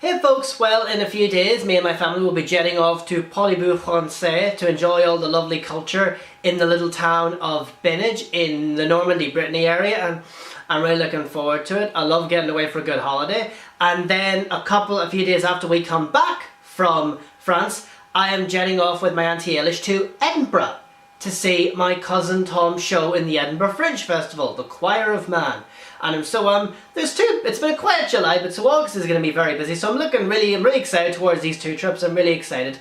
Hey folks, well in a few days me and my family will be jetting off to Parlez-vous Français to enjoy all the lovely culture in the little town of Bennage in the Normandy, Brittany area, and I'm really looking forward to it. I love getting away for a good holiday. And then a few days after we come back from France, I am jetting off with my Auntie Eilish to Edinburgh to see my cousin Tom's show in the Edinburgh Fringe Festival, The Choir of Man. And it's been a quiet July, but so August is going to be very busy, so I'm really excited towards these two trips. I'm really excited.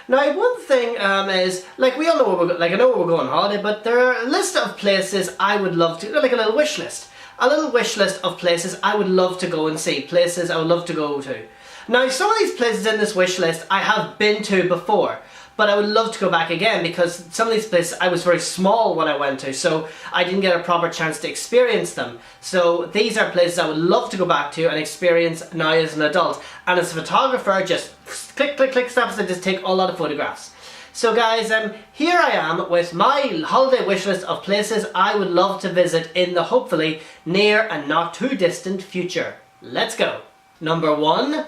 Now, one thing is, like, we all know where I know where we're going on holiday, but there are a list of places I would love to, like a little wish list. A little wish list of places I would love to go and see, places I would love to go to. Now, some of these places in this wish list I have been to before, but I would love to go back again because some of these places I was very small when I went to, so I didn't get a proper chance to experience them. So these are places I would love to go back to and experience now as an adult. And as a photographer, just click snaps and just take a lot of photographs. So guys, here I am with my holiday wish list of places I would love to visit in the hopefully near and not too distant future. Let's go. Number 1,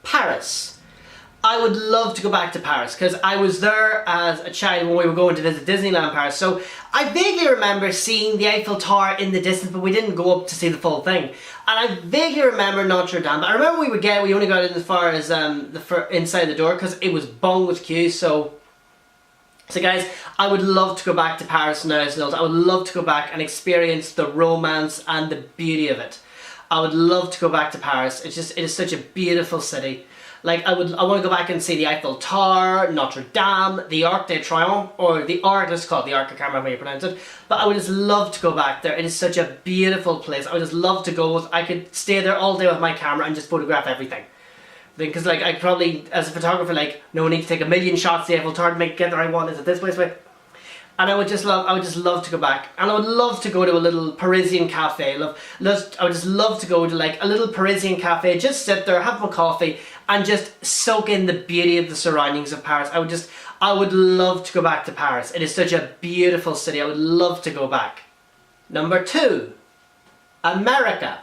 Paris. I would love to go back to Paris because I was there as a child when we were going to visit Disneyland Paris. So I vaguely remember seeing the Eiffel Tower in the distance, but we didn't go up to see the full thing. And I vaguely remember Notre Dame, but I remember we only got in as far as inside the door because it was bung with queues. So guys, I would love to go back to Paris now as an adult. I would love to go back and experience the romance and the beauty of it. I would love to go back to Paris. It is such a beautiful city. Like, I want to go back and see the Eiffel Tower, Notre Dame, the Arc de Triomphe, or the Arc, let's call it the Arc, I can't remember how you pronounce it. But I would just love to go back there. It is such a beautiful place. I would just love to go. I could stay there all day with my camera and just photograph everything. Because, like, I probably, as a photographer, like, no need to take a million shots of the Eiffel Tower to get there I want. Is it this way? And I would just love to go back. And I would love to go to a little Parisian cafe. I would just love to go to like a little Parisian cafe, just sit there, have my coffee, and just soak in the beauty of the surroundings of Paris. I would love to go back to Paris. It is such a beautiful city. I would love to go back. Number 2, America.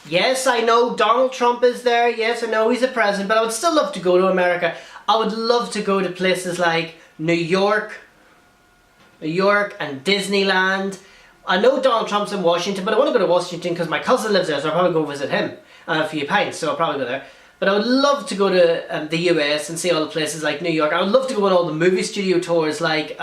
Yes, I know Donald Trump is there. Yes, I know he's a president, but I would still love to go to America. I would love to go to places like New York and Disneyland. I know Donald Trump's in Washington, but I want to go to Washington because my cousin lives there, so I'll probably go visit him a few pints, so I'll probably go there. But I would love to go to the US and see all the places like New York. I would love to go on all the movie studio tours like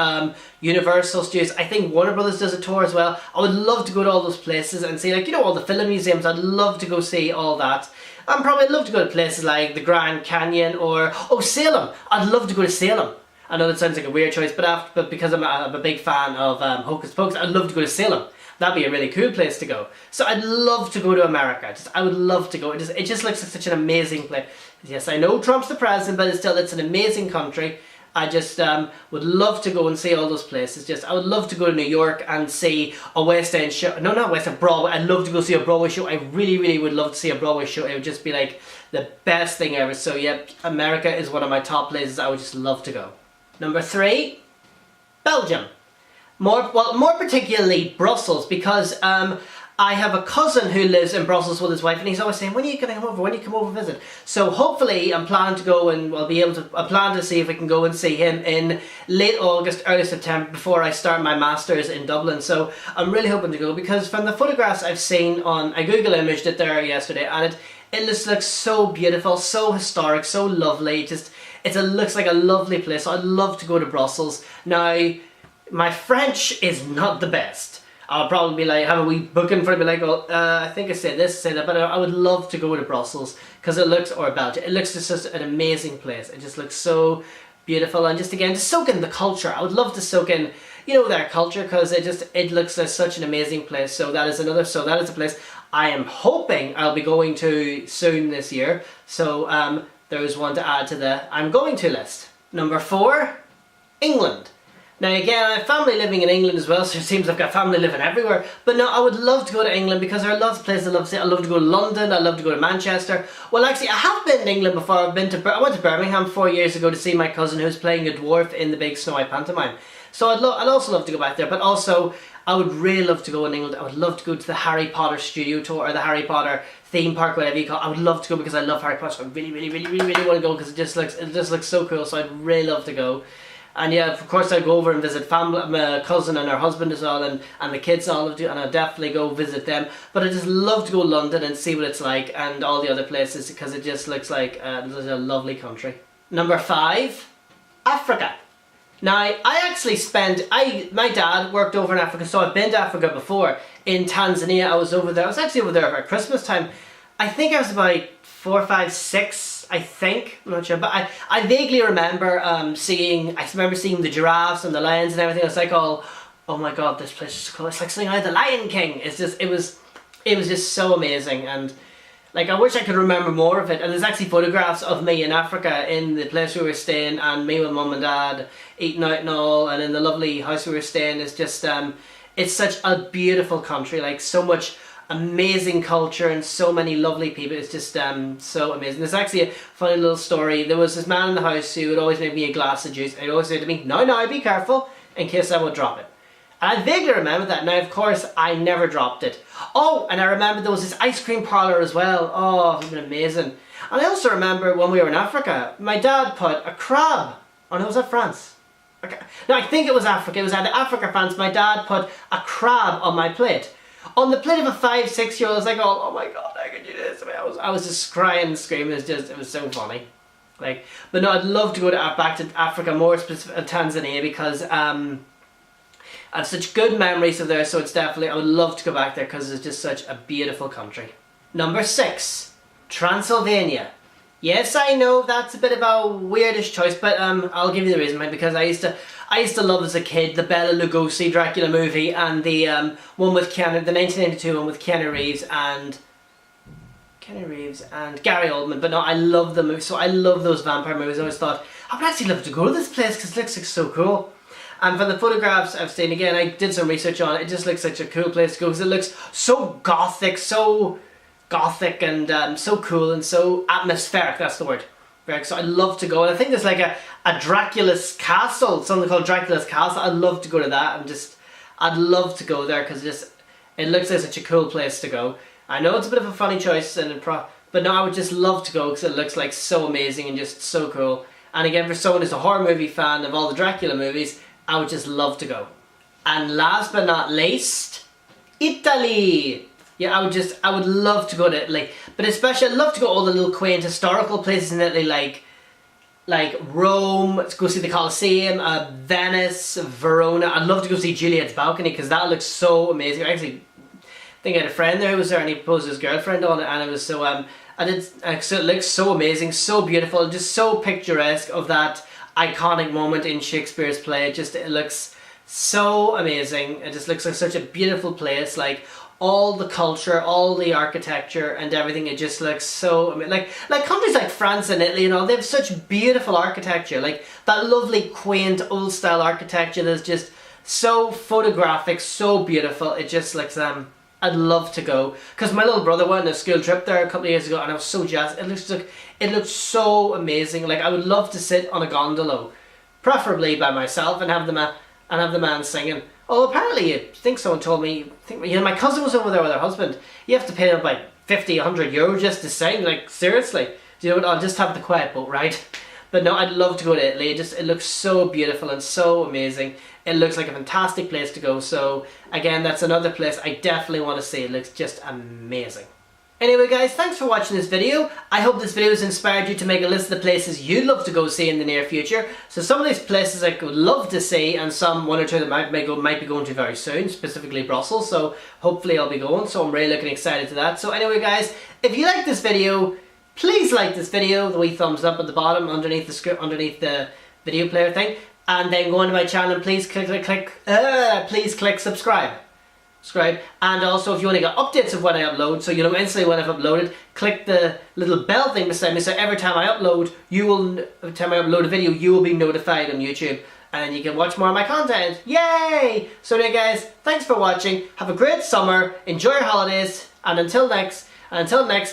Universal Studios. I think Warner Brothers does a tour as well. I would love to go to all those places and see, like, you know, all the film museums. I'd love to go see all that. And probably I'd love to go to places like the Grand Canyon or, Salem. I'd love to go to Salem. I know that sounds like a weird choice, but because I'm a big fan of Hocus Pocus, I'd love to go to Salem. That'd be a really cool place to go. So I'd love to go to America. I would love to go. It just looks like such an amazing place. Yes, I know Trump's the president, but it's an amazing country. I just would love to go and see all those places. I would love to go to New York and see a West End show. No, not West End, Broadway. I'd love to go see a Broadway show. I really would love to see a Broadway show. It would just be like the best thing ever. So yeah, America is one of my top places I would just love to go. Number 3, Belgium. More particularly Brussels, because I have a cousin who lives in Brussels with his wife, and he's always saying, when are you going to come over? When do you come over and visit? So hopefully I'm planning to go and I plan to see if I can go and see him in late August, early September before I start my Masters in Dublin. So I'm really hoping to go because from the photographs I've seen I Google imaged it there yesterday, and it just looks so beautiful, so historic, so lovely. It looks like a lovely place. So I'd love to go to Brussels. Now, my French is not the best. I'll probably be like, have a wee booking for it, be like, I think I said this, say that, but I would love to go to Brussels because or Belgium. It looks just an amazing place. It just looks so beautiful, and to soak in the culture. I would love to soak in, their culture because it looks like such an amazing place. So that is a place I am hoping I'll be going to soon this year. So there's one to add to the I'm going to list. Number 4, England. Now again, I have family living in England as well, so it seems I've got family living everywhere. But no, I would love to go to England because there are lots of places I love to see. I love to go to London, I love to go to Manchester. Well, actually, I have been in England before. I went to Birmingham 4 years ago to see my cousin who's playing a dwarf in the big Snow White pantomime. So I'd also love to go back there, but also I would really love to go in England. I would love to go to the Harry Potter studio tour, or the Harry Potter theme park, whatever you call it. I would love to go because I love Harry Potter. So I really want to go because it just looks so cool. So I'd really love to go. And yeah, of course I'd go over and visit family, my cousin and her husband as well, and the kids and all of it, and I'd definitely go visit them. But I just love to go to London and see what it's like, and all the other places, because it just looks like a lovely country. Number 5, Africa. Now I actually my dad worked over in Africa, so I've been to Africa before. In Tanzania, I was actually over there at Christmas time. I think I was about 4, 5, 6. I think, I'm not sure, but I vaguely remember seeing the giraffes and the lions and everything. I was like, oh my god, this place is cool. It's like something out of the Lion King. It was just so amazing, and like I wish I could remember more of it. And there's actually photographs of me in Africa in the place we were staying, and me with mum and dad eating out and all, and in the lovely house we were staying. It's just it's such a beautiful country, like so much amazing culture and so many lovely people. It's just so amazing. There's actually a funny little story. There was this man in the house who would always make me a glass of juice, and he'd always say to me, no, be careful, in case I would drop it. And I vaguely remember that. Now of course I never dropped it. Oh, and I remember there was this ice cream parlour as well. Oh, it would have been amazing. And I also remember when we were in Africa, my dad put a crab, oh no, was that France? Okay. No, I think it was Africa. It was either Africa, France. My dad put a crab on my plate. On the plate of a 5, 6-year-old, I was like, oh my god, how could you do this? I mean, I was just crying and screaming. It was so funny. Like, but no, I'd love to go back to Africa, more specifically Tanzania, because I have such good memories of there. So it's definitely, I would love to go back there because it's just such a beautiful country. Number 6, Transylvania. Yes, I know that's a bit of a weirdish choice, but I'll give you the reason, right? Because I used to love as a kid the Bela Lugosi Dracula movie, and the one with the 1992 one with Keanu Reeves and Gary Oldman. But no, I love the movie, so I love those vampire movies. I always thought I would actually love to go to this place because it looks like so cool. And from the photographs I've seen, again, I did some research on it. It just looks such a cool place to go because it looks so gothic, and so cool and so atmospheric. That's the word. So I'd love to go, and I think there's like a Dracula's castle, something called Dracula's Castle. I'd love to go to that, and I'd love to go there because it looks like such a cool place to go. I know it's a bit of a funny choice, but no, I would just love to go because it looks like so amazing and just so cool. And again, for someone who's a horror movie fan of all the Dracula movies, I would just love to go. And last but not least, Italy. Yeah, I would love to go to Italy, but especially I'd love to go to all the little quaint historical places in Italy, like Rome, to go see the Colosseum, Venice, Verona. I'd love to go see Juliet's Balcony because that looks so amazing. I actually think I had a friend there who was there, and he proposed his girlfriend on it, and it was so so it looks so amazing, so beautiful, just so picturesque of that iconic moment in Shakespeare's play. It looks so amazing. It just looks like such a beautiful place, like all the culture, all the architecture and everything. It just looks so amazing. Like countries like France and Italy and all, they have such beautiful architecture, like that lovely quaint old style architecture that's just so photographic, so beautiful. It just looks I'd love to go because my little brother went on a school trip there a couple of years ago, and I was so jazzed. It looks so amazing. Like I would love to sit on a gondola, preferably by myself, and have the man singing. Oh, apparently, I think someone told me, my cousin was over there with her husband. You have to pay them about 50, 100 euro just to sing. Like, seriously. Do you know what? I'll just have the quiet boat ride. But no, I'd love to go to Italy. It looks so beautiful and so amazing. It looks like a fantastic place to go. So, again, that's another place I definitely want to see. It looks just amazing. Anyway guys, thanks for watching this video. I hope this video has inspired you to make a list of the places you'd love to go see in the near future. So some of these places I would love to see, and one or two that might be going to very soon, specifically Brussels. So hopefully I'll be going, so I'm really looking excited to that. So anyway guys, if you like this video, please like this video, the wee thumbs up at the bottom underneath the video player thing. And then go onto my channel and please click subscribe. And also if you want to get updates of when I upload, so you know instantly when I've uploaded, click the little bell thing beside me, so every time I upload a video, you will be notified on YouTube, and you can watch more of my content. Yay! So anyway guys, thanks for watching, have a great summer, enjoy your holidays, and until next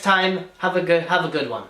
time, have a good one.